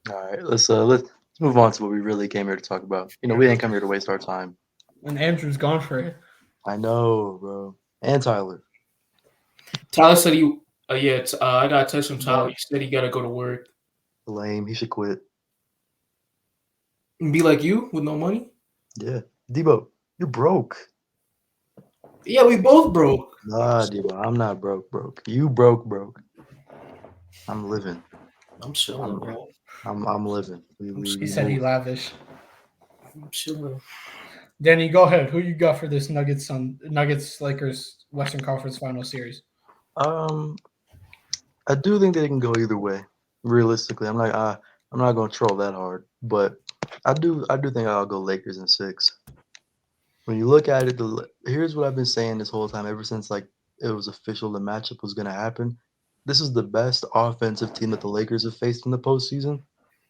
All right, let's move on to what we really came here to talk about. We ain't come here to waste our time. And Andrew's gone for it. I know, bro. And Tyler. Tyler said he. Yeah, I got a text from Tyler. But He said he got to go to work. Lame. He should quit. And be like you with no money. Yeah. Debo, you're broke. Yeah, we both broke. Nah, Debo, I'm not broke. You broke. I'm living. I'm chilling, I'm bro. I'm living. he said he Move. lavish. I'm chilling. Danny, go ahead. Who you got for this Nuggets Lakers Western Conference Final Series? Um, I do think they can go either way. Realistically, I'm not gonna troll that hard, but I do think I'll go Lakers in 6. When you look at it, here's what I've been saying this whole time, ever since like it was official the matchup was gonna happen. This is the best offensive team that the Lakers have faced in the postseason,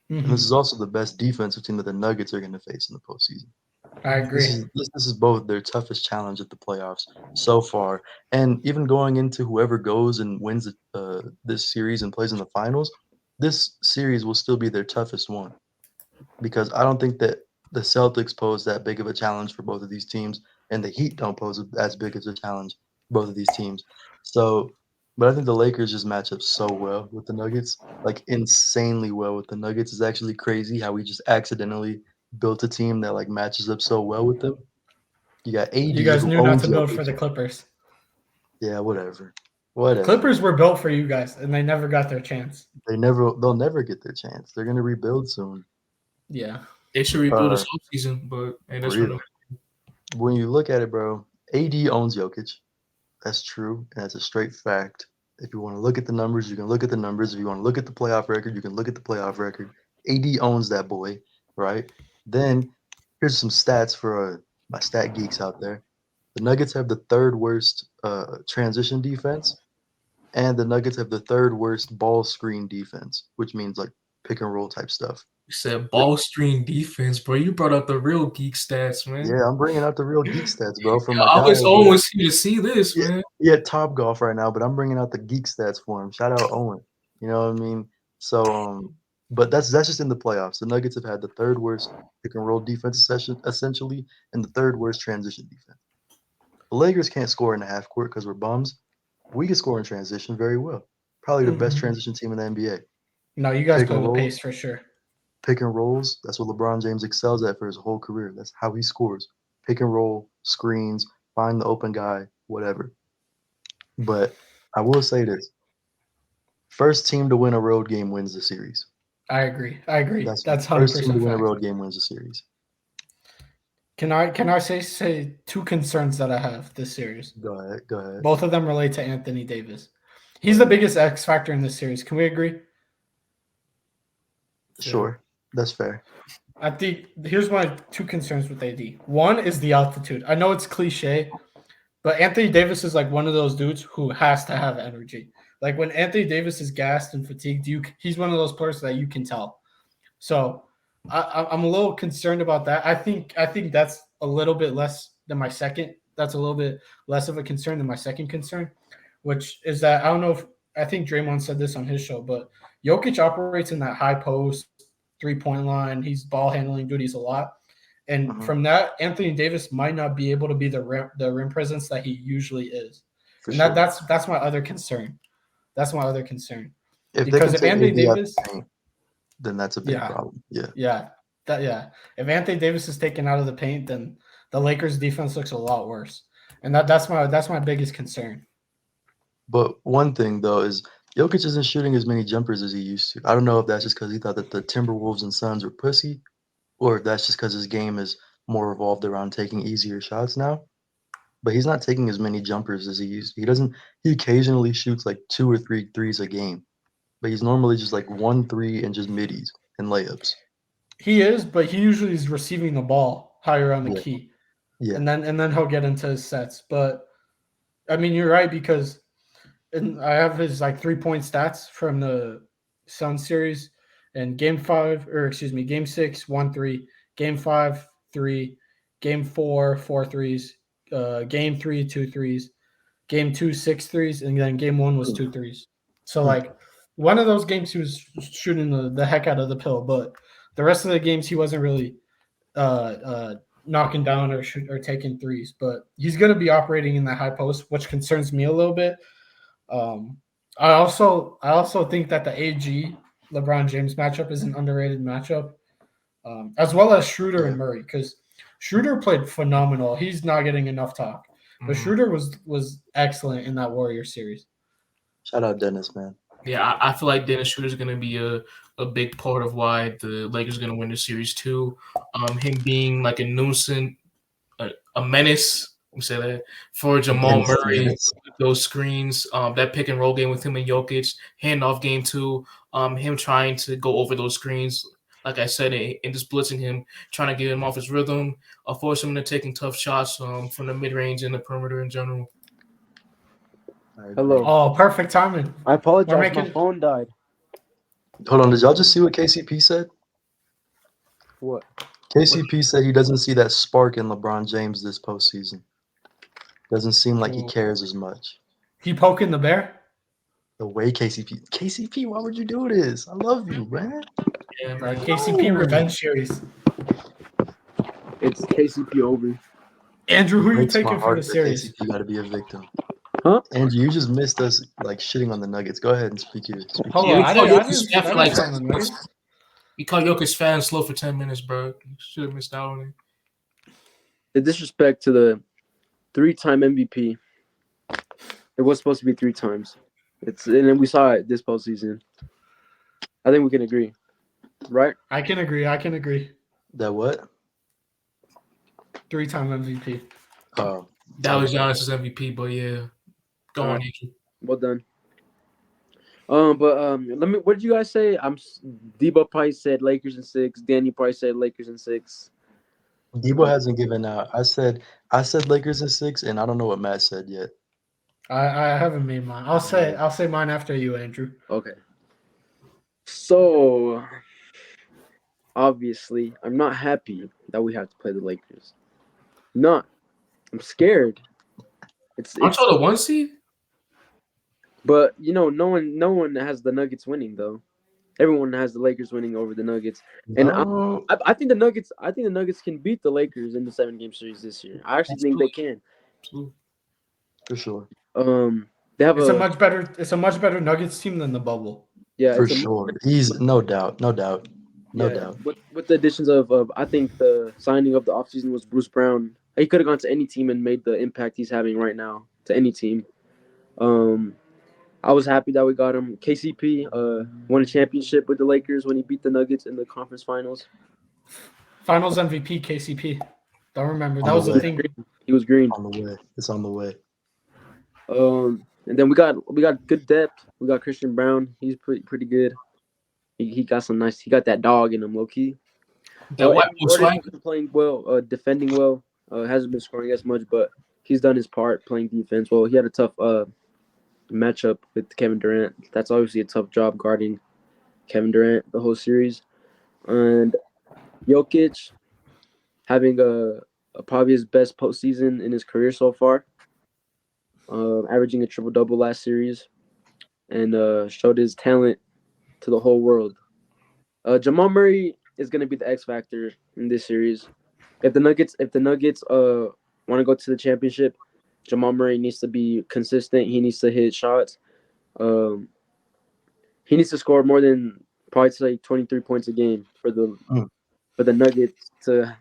and this Mm-hmm. is also the best defensive team that the Nuggets are gonna face in the postseason. I agree. This is both their toughest challenge at the playoffs so far, and even going into whoever goes and wins this series and plays in the finals, this series will still be their toughest one because I don't think that the Celtics pose that big of a challenge for both of these teams, and the Heat don't pose as big as a challenge for both of these teams. So, but I think the Lakers just match up so well with the Nuggets, like insanely well with the Nuggets. It's actually crazy how we just accidentally built a team that like matches up so well with them. You got You AD guys who knew not owns to build for Jokic. the Clippers. Yeah, whatever, The whatever. Clippers were built for you guys, and they never got their chance. They'll never get their chance. They're gonna rebuild soon. Yeah. They should rebuild Uh, this offseason, but hey, for that's for real. no. When you look at it, bro, AD owns Jokic. That's true, and that's a straight fact. If you want to look at the numbers, you can look at the numbers. If you want to look at the playoff record, you can look at the playoff record. AD owns that boy, right? Then here's some stats for my stat geeks out there. The Nuggets have the third worst transition defense, and the Nuggets have the third worst ball screen defense, which means like pick and roll type stuff. You said ball screen defense, bro. You brought up the real geek stats, man. Yeah, I'm bringing out the real geek stats, bro, from Yeah, my I guy wish over Owen there. was here to see this, Yeah, man. he at Top Golf right now, but I'm bringing out the geek stats for him. Shout out Owen. You know what I mean? So, but that's just in the playoffs. The Nuggets have had the third worst pick and roll defense session essentially, and the third worst transition defense. The Lakers can't score in the half court because we're bums. We can score in transition very well. Probably the best Mm-hmm. transition team in the NBA. No, you guys Pick play and with roll, pace for sure. pick and rolls. That's what LeBron James excels at for his whole career. That's how he scores. Pick and roll, screens, find the open guy, whatever. But I will say this: first team to win a road game wins the series. I agree. I agree. That's That's first team to 100% win a fact. road game wins the series. Can I say two concerns that I have this series? Go ahead. Go ahead. Both of them relate to Anthony Davis. He's the biggest X factor in this series. Can we agree? Sure. That's fair. I think here's my two concerns with AD. One is the altitude. I know it's cliche, but Anthony Davis is like one of those dudes who has to have energy. Like when Anthony Davis is gassed and fatigued, he's one of those players that you can tell. So I'm a little concerned about that. I think that's a little bit less than my second. That's a little bit less of a concern than my second concern, which is that I don't know if I think Draymond said this on his show, but Jokic operates in that high post 3 point line. He's ball handling duties a lot. And Mhm. from that, Anthony Davis might not be able to be the rim presence that he usually is, For and that sure. that's my other concern. That's my other concern If they because can if take Anthony AD out Davis, the paint, then that's a big yeah, problem. Yeah. yeah, yeah, if Anthony Davis is taken out of the paint, then the Lakers' defense looks a lot worse, and that's my biggest concern. But one thing though is Jokic isn't shooting as many jumpers as he used to. I don't know if that's just because he thought that the Timberwolves and Suns were pussy, or if that's just because his game is more revolved around taking easier shots now. But he's not taking as many jumpers as he used to. He doesn't. He occasionally shoots like two or three threes a game, but he's normally just like 1 3 and just middies and layups. He is, but he usually is receiving the ball higher on the Yeah, key, yeah. and then he'll get into his sets. But I mean, you're right because and I have his like 3 point stats from the Sun series and game five, or excuse me, game six, 1-3, game five, three, game four, 4 threes, game three, 2 threes, game two, 6 threes, and then game one was Hmm, 2 threes. So hmm. like One of those games he was shooting the heck out of the pill, but the rest of the games he wasn't really knocking down or taking threes. But he's going to be operating in that high post, which concerns me a little bit. I also think that the AG LeBron James matchup is an underrated matchup, as well as Schroeder and Murray, because Schroeder played phenomenal. He's not getting enough talk, but Schroeder was excellent in that Warriors series. Shout out Dennis, man. Yeah, I feel like Dennis Schroeder is going to be a big part of why the Lakers are going to win the series too. Him being like a nuisance, a menace. Let me say that for Jamal Murray, those screens, that pick and roll game with him and Jokic, handoff game too. Him trying to go over those screens, like I said, and just blitzing him, trying to get him off his rhythm, force him into taking tough shots from the mid range and the perimeter in general. Hello. Oh, perfect timing. I apologize. My phone died. Hold on. Did y'all just see what KCP said? What? KCP said he doesn't see that spark in LeBron James this postseason. Doesn't seem like he cares as much. He poking the bear? The way KCP, why would you do this? I love you, man. Yeah, man. KCP revenge series. It's KCP over. Andrew, who are you taking for the series? KCP got to be a victim. Huh? Andrew, you just missed us like shitting on the Nuggets. Go ahead and speak here. Hold on, We call Jokic fans slow for 10 minutes, bro. You should have missed out on it. The disrespect to the 3-time MVP. It was supposed to be 3 times. And then we saw it this postseason. I think we can agree, right? I can agree. That what? 3-time MVP. That was Giannis' MVP, but yeah. Go on, Andrew. Well done. Let me. What did you guys say? Dibo probably said Lakers in 6. Danny probably said Lakers in 6. Dibo hasn't given out. I said Lakers in 6, and I don't know what Matt said yet. I haven't made mine. I'll say mine after you, Andrew. Okay. So obviously, I'm not happy that we have to play the Lakers. I'm scared. Aren't y'all the 1 seed? But no one has the Nuggets winning though. Everyone has the Lakers winning over the Nuggets, and I think the Nuggets can beat the Lakers in the 7-game series this year. I actually think they can. For sure. They have It's a much better Nuggets team than the bubble. Yeah, for sure. He's no doubt. With the additions of I think the signing of the offseason was Bruce Brown. He could have gone to any team and made the impact he's having right now to any team. I was happy that we got him. KCP won a championship with the Lakers when he beat the Nuggets in the conference finals. Finals MVP KCP. Don't remember. That was the thing. He was green. On the way. It's on the way. And then we got good depth. We got Christian Brown. He's pretty good. He got some nice. He got that dog in him, low key. Playing well, defending well. Hasn't been scoring as much, but he's done his part playing defense well. He had a tough matchup with Kevin Durant. That's obviously a tough job guarding Kevin Durant the whole series. And Jokic having probably his best postseason in his career so far. Averaging a triple-double last series, and showed his talent to the whole world. Jamal Murray is going to be the X factor in this series. If the Nuggets want to go to the championship, Jamal Murray needs to be consistent. He needs to hit shots. He needs to score more than probably say 23 points a game for the Nuggets to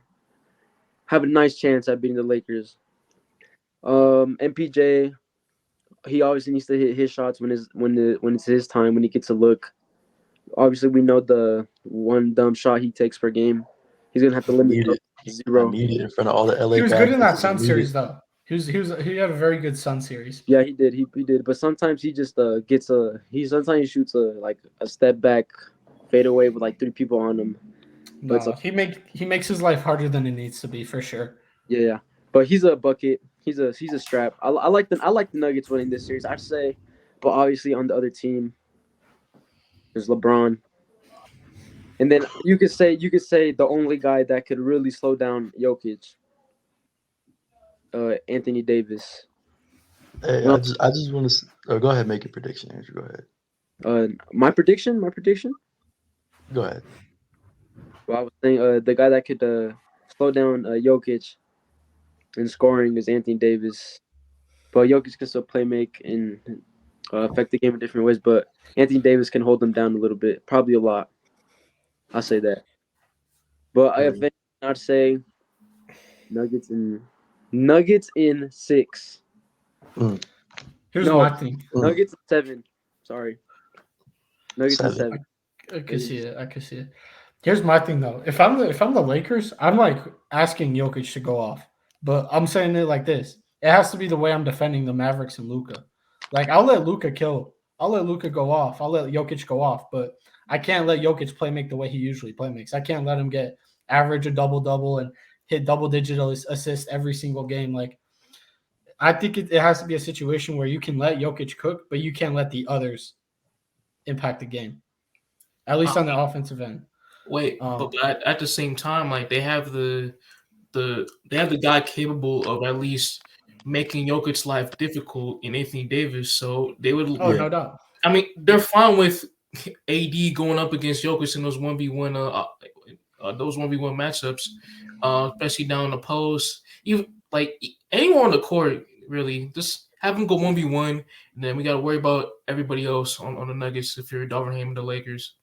have a nice chance at beating the Lakers. MPJ, he obviously needs to hit his shots when it's his time, when he gets a look. Obviously, we know the one dumb shot he takes per game. He's gonna have to limit it to 0. In front of all the LA. He was good in that Sun series, though. He had a very good Sun series. Yeah, he did. He did. But sometimes he just sometimes he shoots a step back fadeaway with like 3 people on him. No, he makes his life harder than it needs to be for sure. Yeah. But he's a bucket. He's a strap. I like the Nuggets winning this series, I'd say. But obviously on the other team, there's LeBron. And then you could say the only guy that could really slow down Jokic, Anthony Davis. Hey, I just want to go ahead and make a prediction, Andrew. Go ahead. My prediction. Go ahead. Well, I was saying the guy that could slow down Jokic in scoring is Anthony Davis. But Jokic can still play make and affect the game in different ways. But Anthony Davis can hold them down a little bit, probably a lot. I'll say that. But I think I'd say Nuggets in 6. Here's No, my thing. Nuggets in 7. Sorry, Nuggets in 7. I could see it. I could see it. Here's my thing though. If I'm the Lakers, I'm like asking Jokic to go off. But I'm saying it like this. It has to be the way I'm defending the Mavericks and Luka. Like I'll let Luka go off. I'll let Jokic go off, but I can't let Jokic play make the way he usually play makes. I can't let him get average a double and hit double digit assists every single game. Like I think it has to be a situation where you can let Jokic cook, but you can't let the others impact the game. At least on the offensive end. Wait, but at the same time, like they have the guy capable of at least making Jokic's life difficult in Anthony Davis. So they would. Oh, no doubt. I mean, they're fine with AD going up against Jokic in those 1v1 matchups, especially down the post. Even like anyone on the court, really, just have him go 1v1, and then we got to worry about everybody else on the Nuggets if you're Darvin Ham and the Lakers.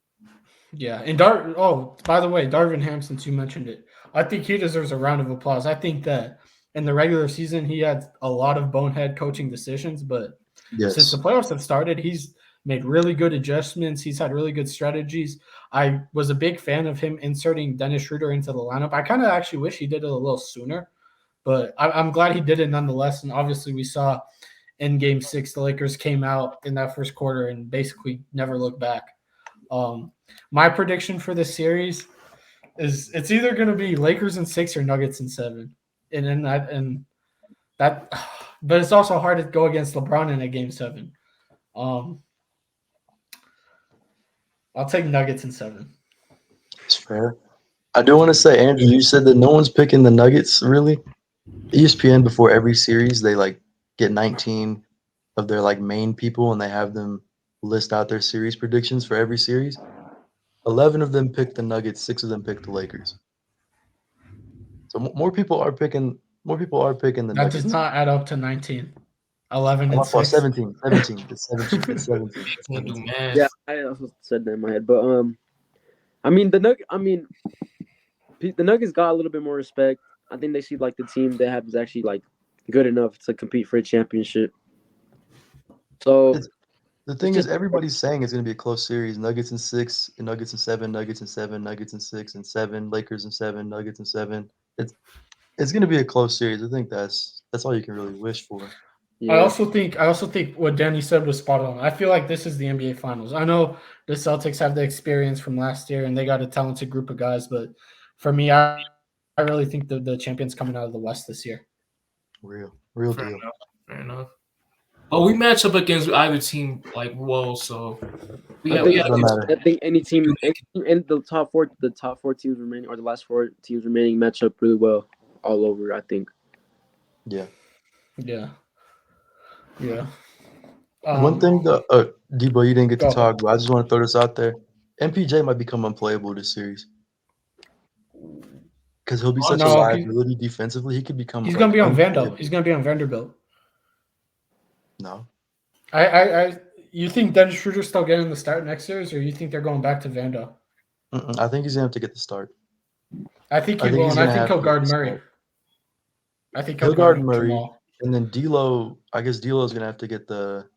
Yeah, and by the way, Darvin Ham, since you mentioned it, I think he deserves a round of applause. I think that in the regular season he had a lot of bonehead coaching decisions, but since the playoffs have started, he's made really good adjustments. He's had really good strategies. I was a big fan of him inserting Dennis Schroeder into the lineup. I kind of actually wish he did it a little sooner, but I'm glad he did it nonetheless. And obviously we saw in Game 6, the Lakers came out in that first quarter and basically never looked back. My prediction for this series is it's either going to be Lakers in 6 or Nuggets in 7. But it's also hard to go against LeBron in a Game 7. I'll take Nuggets in 7. It's fair. I do want to say, Andrew, you said that no one's picking the Nuggets, really? ESPN, before every series, they like get 19 of their like main people and they have them list out their series predictions for every series. 11 of them picked the Nuggets, 6 of them picked the Lakers. So more people are picking the That Nuggets. does not add up to 19. 11 and 6. 17. It's 17. Can't do math. Yeah, I also said that in my head, but the Nuggets got a little bit more respect. I think they see like the team they have is actually like good enough to compete for a championship. So the thing is, everybody's saying it's going to be a close series. Nuggets in 6, Nuggets in 7, Nuggets in 7, Nuggets in 6 and 7, Lakers in 7, Nuggets in 7. It's going to be a close series. I think that's all you can really wish for. Yeah. I also think what Danny said was spot on. I feel like this is the NBA Finals. I know the Celtics have the experience from last year and they got a talented group of guys, but for me, I really think the champion's coming out of the West this year. Real Fair deal. Enough. But we match up against either team like well, so I think any team in the top four teams remaining, or the last 4 teams remaining, match up really well all over. I think. Yeah. One thing, Dibo, you didn't get to talk, but I just want to throw this out there. MPJ might become unplayable this series because he'll be such a liability defensively. He could become. He's going to be on Vanderbilt. He's going to be on Vanderbilt. No. You think Dennis Schroeder's still getting the start next series, or you think they're going back to Vando? I think he's going to have to get the start. I think he will, and I think he'll guard Murray. I think he'll guard Murray. Jamal. And then D'Lo, I guess D'Lo's going to have to get the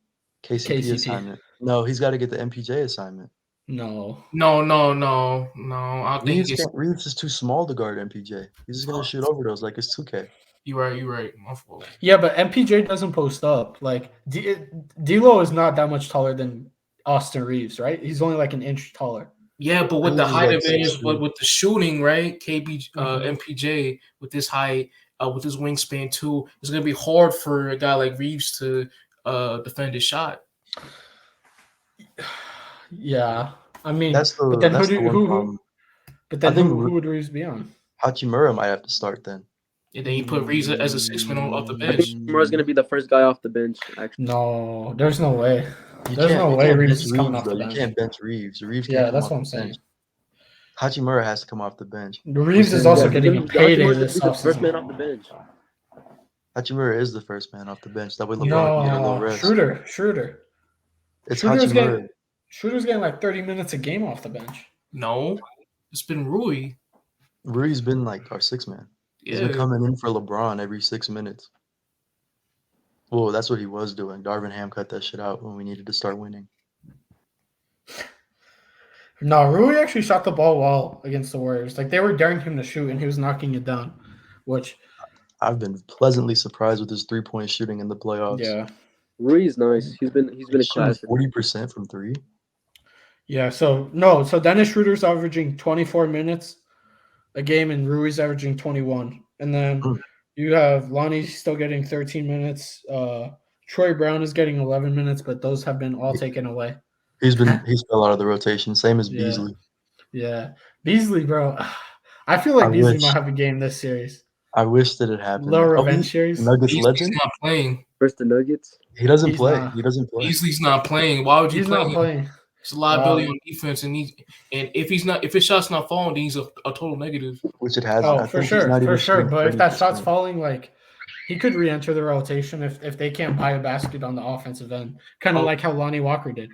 KCP assignment. No, he's got to get the MPJ assignment. No. I think Reeves is too small to guard MPJ. He's just going to shoot over those like it's 2K. You're right. My fault. Yeah, but MPJ doesn't post up. Like D'Lo is not that much taller than Austin Reeves, right? He's only like an inch taller. Yeah, but with the height advantage, but with the shooting, right? MPJ with this height, with his wingspan too, it's gonna be hard for a guy like Reeves to defend his shot. Yeah, I mean, who would Reeves be on? Hachimura might have to start then. And then you put Reeves as a 6-man off the bench. Hachimura's going to be the first guy off the bench. Actually, no, there's no way. There's no way can't Reeves bench is coming Reeves off though. the You bench. can't bench Reeves. Reeves can't Yeah, come that's off what I'm the saying. bench. Hachimura has to come off the bench. Reeves is saying also that- getting a Hachimura's payday gonna this be the first man offseason. off the bench. Hachimura is the first man off the bench. That way LeBron can get a little No, rest. Schroeder. It's Schroeder's Hachimura. getting like 30 minutes a game off the bench. No, it's been Rui. Rui's been like our sixth man. He's been Yeah, coming in for LeBron every 6 minutes. Well, that's what he was doing. Darvin Ham cut that shit out when we needed to start winning. No, Rui actually shot the ball well against the Warriors. Like they were daring him to shoot, and he was knocking it down. Which, I've been pleasantly surprised with his 3-point shooting in the playoffs. yeah, Rui's nice. He's been a He's shooting class. 40% from three. yeah. So Dennis Schroeder's averaging 24 minutes a game, and Rui's averaging 21. And then Hmm. you have Lonnie still getting 13 minutes. Troy Brown is getting 11 minutes, but those have been all taken away. He's fell out of the rotation. Same as Yeah. Beasley. Yeah, Beasley, bro. I feel like I Beasley wish. might have a game this series. I wish that it happened. Little revenge series. Nuggets Beasley's legend. not playing. First the Nuggets. He doesn't He's play. not. He doesn't play. Beasley's not playing. Why would you He's play not him? playing. It's a liability Wow. on defense, and if his shot's not falling, then he's a total negative. Which it hasn't. Oh, I for think he's sure, not for even sure. shooting But if that shot's 30%. falling, like he could re-enter the rotation if they can't buy a basket on the offensive end, kind of Oh. like how Lonnie Walker did.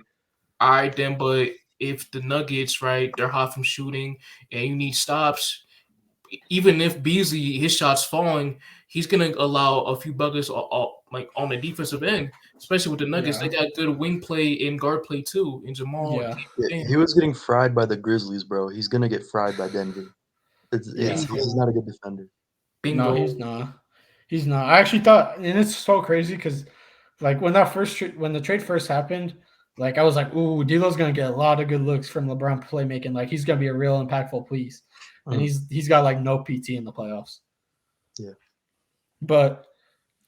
All right, then, but if the Nuggets, right, they're hot from shooting, and you need stops, even if Beasley his shot's falling, he's gonna allow a few buckets like on the defensive end, especially with the Nuggets. Yeah. They got good wing play and guard play too. In Jamal, Yeah. Yeah, he was getting fried by the Grizzlies, bro. He's gonna get fried by Denver. He's not a good defender. bingo. No, he's not. He's not. I actually thought, and it's so crazy because, like, when the trade first happened, like I was like, "Ooh, D'Lo's gonna get a lot of good looks from LeBron playmaking. Like he's gonna be a real impactful piece." And he's got like no PT in the playoffs. Yeah. But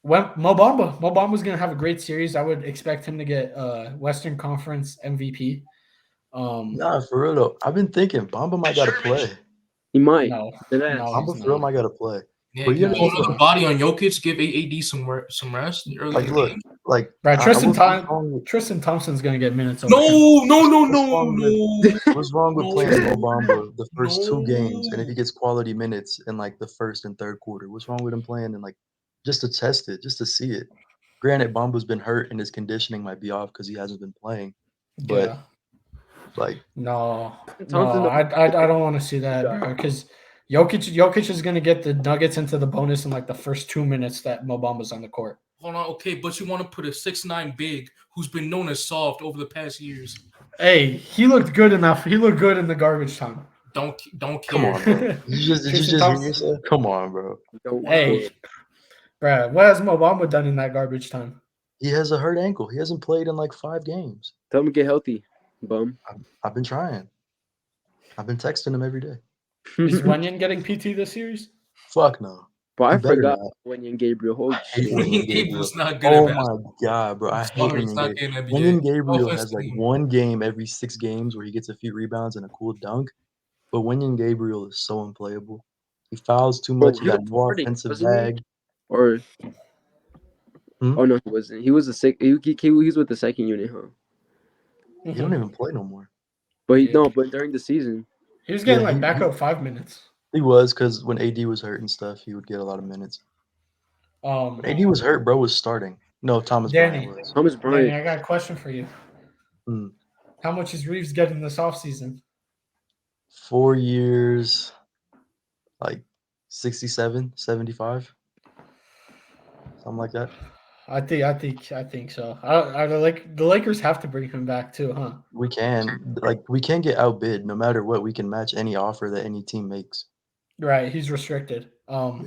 when Mo Bamba's gonna have a great series. I would expect him to get Western Conference MVP. Nah, for real though. I've been thinking Bamba might gotta play. He might. No, Deadass. no. Bamba he's for real not. might gotta play. Yeah, But you you know, know, another body on Jokic, give AD some rest early. like in the look, game. like Right, what's Tristan Thompson's gonna get minutes. Over him. What's wrong with No. playing Mo Bamba the first two No. games, and if he gets quality minutes in like the first and third quarter, what's wrong with him playing in like just to test it, just to see it? Granted, Bamba's been hurt and his conditioning might be off because he hasn't been playing, but Yeah. like No, Thompson- I don't want to see that, bro. Because Jokic is gonna get the Nuggets into the bonus in like the first 2 minutes that Mo Bamba's on the court. Hold on, okay, but you want to put a 6'9" big who's been known as soft over the past years. Hey, he looked good enough. He looked good in the garbage time. Don't care. come on, bro. Did you just Tristan hear Thompson. yourself? Come on, bro. Hey, bro, what has Mo Bamba done in that garbage time? He has a hurt ankle. He hasn't played in like 5 games. Tell him to get healthy, bum. I've been trying. I've been texting him every day. Is Wenyan getting PT this series? Fuck no. But I He better forgot not. Wenyan Gabriel. Holy hate shit. Wenyan Wenyan Gabriel. Gabriel's not good Oh at basketball. my god, bro! I hate Sorry, it's Wenyan not Gabriel. in NBA. Wenyan Gabriel Offense has like team. one game every 6 games where he gets a few rebounds and a cool dunk. But Wenyan Gabriel is so unplayable. He fouls too Bro, much. He he got was no starting, offensive wasn't he? bag. Or Hmm? oh no, he wasn't. He was he's with the second unit, huh? He don't even play no more. But Yeah. but during the season, He was getting Yeah, like he- backup 5 minutes. He was because when AD was hurt and stuff, he would get a lot of minutes. When AD was hurt, bro was starting. No, Thomas Danny. Bryant was. Thomas Danny, Bryant. I got a question for you. Hmm. How much is Reeves getting this offseason? 4 years, like 67, 75, something like that. I think so. The Lakers have to bring him back too, huh? We can get outbid no matter what. We can match any offer that any team makes. Right, he's restricted. Yeah.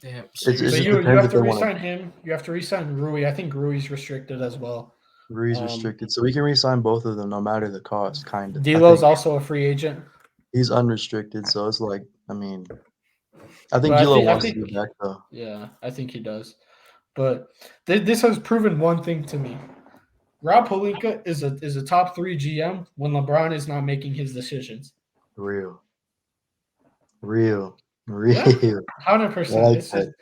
Damn. It So just you depends have if to they wanna- re-sign him. You have to re-sign Rui. I think Rui's restricted as well. Rui's restricted, so we can re-sign both of them no matter the cost. Kind of. D'Lo's also a free agent. He's unrestricted, so it's like I think But D'Lo wants to be back though. Yeah, I think he does. But this has proven one thing to me. Rob Pelinka is a top 3 GM when LeBron is not making his decisions. Real. 100%.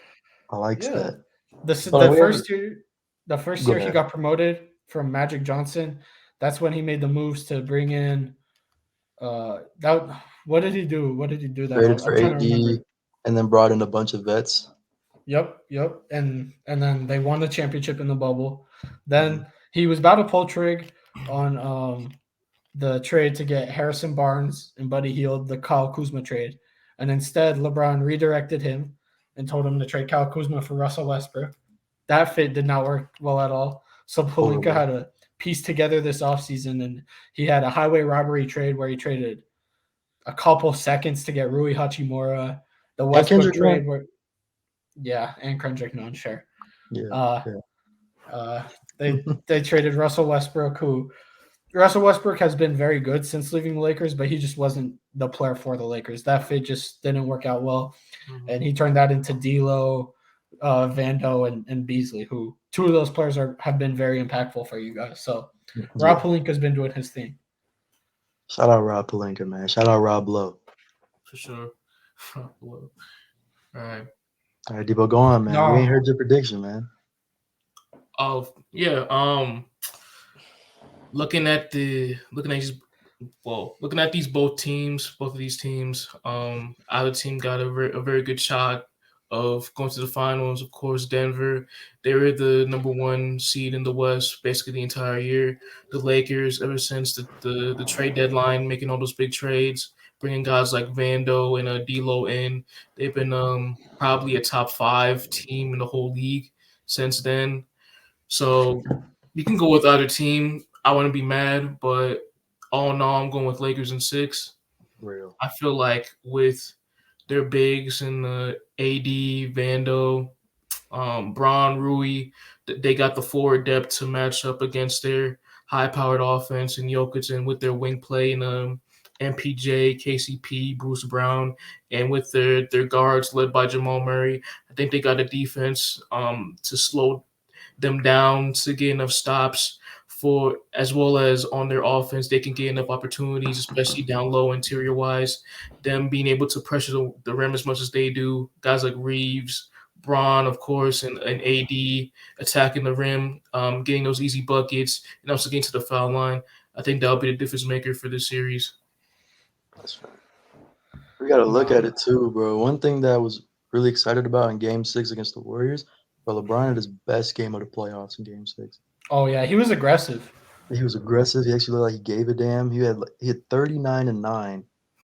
I like Yeah. that. The But we first year Go he ahead. got promoted, from Magic Johnson. That's when he made the moves to bring in that. What did he do? What did he do that? Traded I'm for trying to remember. AD and then brought in a bunch of vets. Yep. And then they won the championship in the bubble. Mhm. Then he was about to pull trig on the trade to get Harrison Barnes and Buddy Hield, the Kyle Kuzma trade. And instead, LeBron redirected him and told him to trade Kyle Kuzma for Russell Westbrook. That fit did not work well at all. So Pelinka Horrible. had to piece together this offseason, and he had a highway robbery trade where he traded a couple seconds to get Rui Hachimura. The Westbrook Kendrick trade Nunn. where, yeah, and Kendrick Nunn, sure. Yeah. Uh, yeah. they traded Russell Westbrook, who Russell Westbrook has been very good since leaving the Lakers, but he just wasn't the player for the Lakers. That fit just didn't work out well, and he turned that into D'Lo, Vando, and Beasley, who two of those players have been very impactful for you guys. So Rob Pelinka's been doing his thing. Shout out Rob Pelinka, man. Shout out Rob Lowe. For sure. All right. All right, Dibo, go on, man. No. We ain't heard your prediction, man. Oh yeah. Looking at these both of these teams, either team got a very good shot of going to the finals. Of course, Denver, they were the number 1 seed in the West basically the entire year. The Lakers, ever since the trade deadline, making all those big trades, bringing guys like Vando and D'Lo in, they've been probably a top 5 team in the whole league since then. So you can go with either team. I wouldn't be mad, but all in all, I'm going with Lakers in 6. Real. I feel like with their bigs and AD, Vando, Braun, Rui, they got the forward depth to match up against their high-powered offense and Jokic, and with their wing play and MPJ, KCP, Bruce Brown, and with their guards led by Jamal Murray, I think they got a defense to slow them down, to get enough stops for, as well as on their offense, they can get enough opportunities, especially down low interior wise. Them being able to pressure the rim as much as they do. Guys like Reeves, Braun, of course, and AD attacking the rim, getting those easy buckets, and also getting to the foul line. I think that'll be the difference maker for this series. That's fair. We got to look at it too, bro. One thing that I was really excited about in Game 6 against the Warriors, bro, LeBron had his best game of the playoffs in Game 6. Oh yeah, he was aggressive. He was aggressive. He actually looked like he gave a damn. He had 39 and 9